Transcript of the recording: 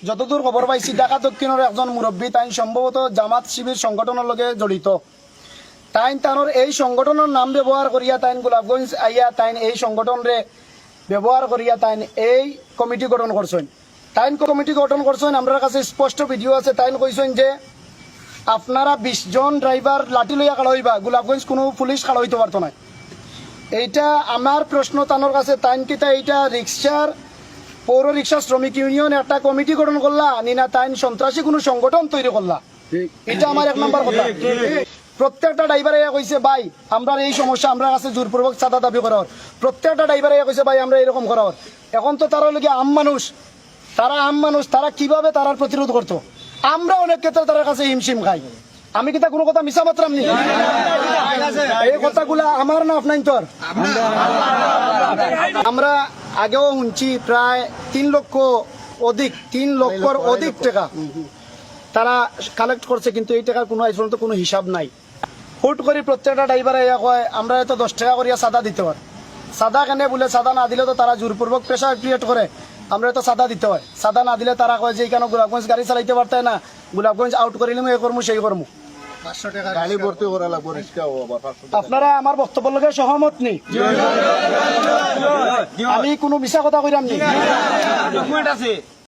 যতদূর খবর পাইছি ঢাকা দক্ষিণের একজন মুরব্বী তাই সম্ভবত জামাত শিবির সংগঠনের লগে জড়িত। তাই তানোর এই সংগঠনের নাম ব্যবহার করিয়া তাই গোলাপগঞ্জ আইয়া তাই এই সংগঠনরে ব্যবহার করিয়া তাই এই কমিটি গঠন করছেন। তাই কমিটি গঠন করছেন, আমার কাছে স্পষ্ট ভিডিও আছে। তাই কইছেন যে আপনারা 20 জন ড্রাইভার লাঠি লইয়া খাড়া হইবা, গোলাপগঞ্জ কোনো পুলিশ খাড়া হইতে পারতো না। এইটা আমার প্রশ্ন তানোর কাছে, তাইন কিতা এইটা রিক্সার পৌর রিক্সা শ্রমিক ইউনিয়ন একটা কমিটি গঠন করলা নি না তাইন সন্ত্রাসী কোনো সংগঠন তৈরি করলা? এটা আমার 1 নম্বর কথা। প্রত্যেকটা ড্রাইভারে কইছে ভাই আমরা এই সমস্যা আমরা কাছে জোরপূর্বক চাঁদা দাবি করার, প্রত্যেকটা ড্রাইভারে কইছে ভাই আমরা এরকম করার। এখন তো তারা লোকে আম মানুষ, তারা কিভাবে তারার প্রতিরোধ করতো? আমরা অনেক ক্ষেত্রে তার কাছে হিমশিম খাই। আমি কি তা কোনো কথা মিশা মাত্রাম নি? এই কথাগুলা আমার না আপনার তোর। আমরা আগেও শুনছি প্রায় 3 লক্ষর অধিক টাকা তারা কালেক্ট করছে, কিন্তু এই টাকার কোনো আজ পর্যন্ত কোনো হিসাব নাই। হুট করে প্রত্যেকটা ড্রাইভারে কয় আমরা তো 10 টাকা করিয়া সাদা দিতে হয়। সাদা কেন বলে, সাদা না দিলে তো তারা জোরপূর্বক প্রেশার ক্রিয়েট করে, আমরা তো সাদা দিতে হয়। সাদা না দিলে তারা কয় যে কেন গোলাপগঞ্জ গাড়ি চালাইতে পারতে না, গোলাপগঞ্জ আউট করিলাম এই করবো সেই করবো। আপনারা আমার বক্তব্যের লগে সহমত নেই? আমি কোনো মিছা কথা কইরাম নি।